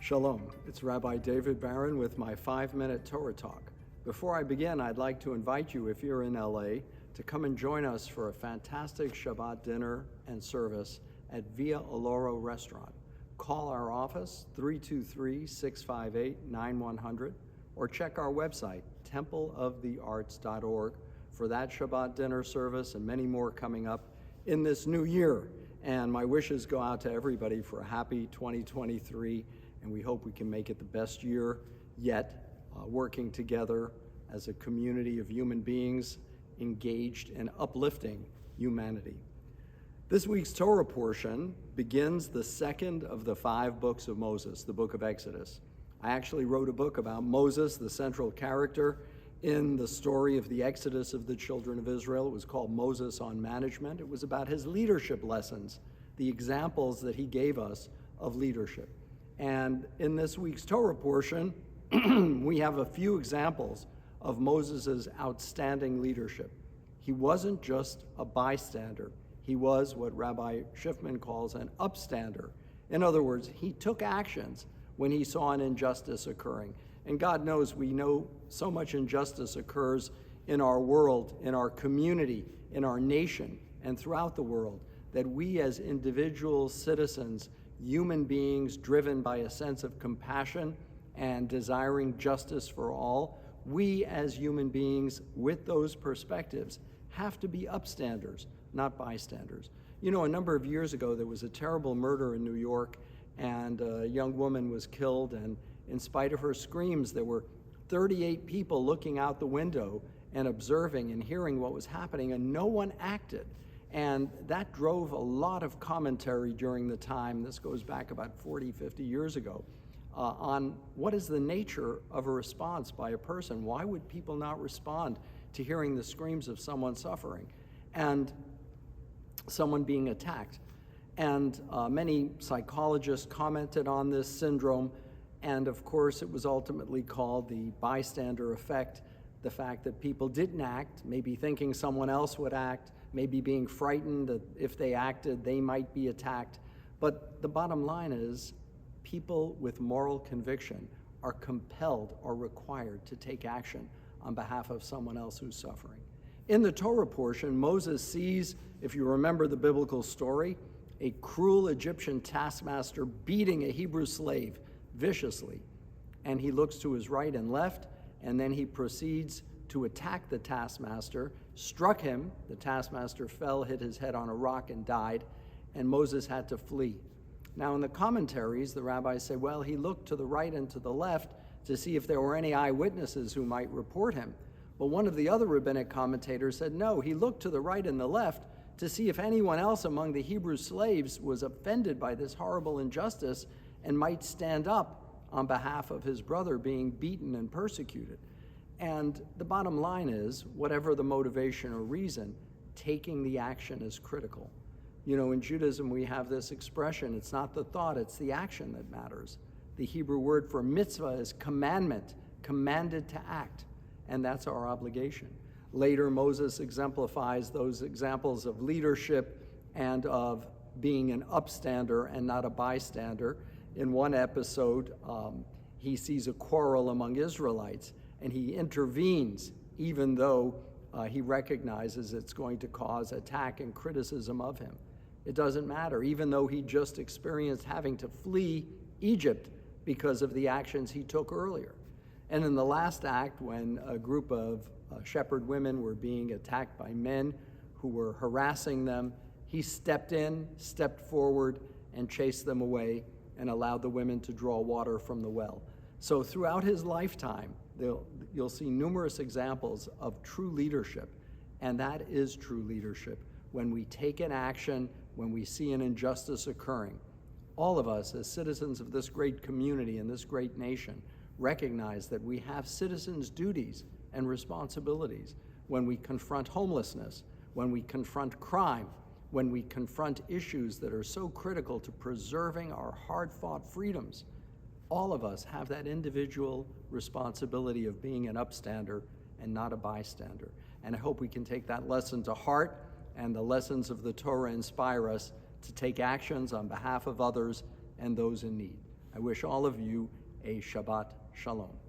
Shalom, it's Rabbi David Barron with my 5-minute Torah talk. Before I begin, I'd like to invite you, if you're in LA, to come and join us for a fantastic Shabbat dinner and service at Via Oloro Restaurant. Call our office, 323-658-9100, or check our website, templeofthearts.org, for that Shabbat dinner service and many more coming up in this new year. And my wishes go out to everybody for a happy 2023, and we hope we can make it the best year yet, working together as a community of human beings engaged in uplifting humanity. This week's Torah portion begins the second of the 5 books of Moses, the book of Exodus. I actually wrote a book about Moses, the central character in the story of the Exodus of the children of Israel. It was called Moses on Management. It was about his leadership lessons, the examples that he gave us of leadership. And in this week's Torah portion, we have a few examples of Moses' outstanding leadership. He wasn't just a bystander. He was what Rabbi Schiffman calls an upstander. In other words, he took actions when he saw an injustice occurring. And God knows we know so much injustice occurs in our world, in our community, in our nation, and throughout the world, that we as individual citizens, human beings driven by a sense of compassion and desiring justice for all, we as human beings with those perspectives have to be upstanders, not bystanders. You know, a number of years ago, there was a terrible murder in New York, and a young woman was killed, and in spite of her screams, there were 38 people looking out the window and observing and hearing what was happening, and no one acted. And that drove a lot of commentary during the time, this goes back about 40, 50 years ago, on what is the nature of a response by a person. Why would people not respond to hearing the screams of someone suffering and someone being attacked? And many psychologists commented on this syndrome, and of course it was ultimately called the bystander effect, the fact that people didn't act, maybe thinking someone else would act, maybe being frightened that if they acted, they might be attacked. But the bottom line is, people with moral conviction are compelled or required to take action on behalf of someone else who's suffering. In the Torah portion, Moses sees, if you remember the biblical story, a cruel Egyptian taskmaster beating a Hebrew slave viciously. And he looks to his right and left, and then he proceeds to attack the taskmaster, struck him. The taskmaster fell, hit his head on a rock, and died, and Moses had to flee. Now, in the commentaries, the rabbis say, well, he looked to the right and to the left to see if there were any eyewitnesses who might report him. But one of the other rabbinic commentators said, no, he looked to the right and the left to see if anyone else among the Hebrew slaves was offended by this horrible injustice and might stand up on behalf of his brother being beaten and persecuted. And the bottom line is, whatever the motivation or reason, taking the action is critical. You know, in Judaism, we have this expression, it's not the thought, it's the action that matters. The Hebrew word for mitzvah is commandment, commanded to act, and that's our obligation. Later, Moses exemplifies those examples of leadership and of being an upstander and not a bystander. In one episode, he sees a quarrel among Israelites, and he intervenes even though he recognizes it's going to cause attack and criticism of him. It doesn't matter, even though he just experienced having to flee Egypt because of the actions he took earlier. And in the last act, when a group of shepherd women were being attacked by men who were harassing them, he stepped in, stepped forward, and chased them away and allowed the women to draw water from the well. So throughout his lifetime, you'll see numerous examples of true leadership, and that is true leadership. When we take an action, when we see an injustice occurring, all of us as citizens of this great community and this great nation recognize that we have citizens' duties and responsibilities when we confront homelessness, when we confront crime, when we confront issues that are so critical to preserving our hard-fought freedoms. All of us have that individual responsibility of being an upstander and not a bystander. And I hope we can take that lesson to heart, and the lessons of the Torah inspire us to take actions on behalf of others and those in need. I wish all of you a Shabbat Shalom.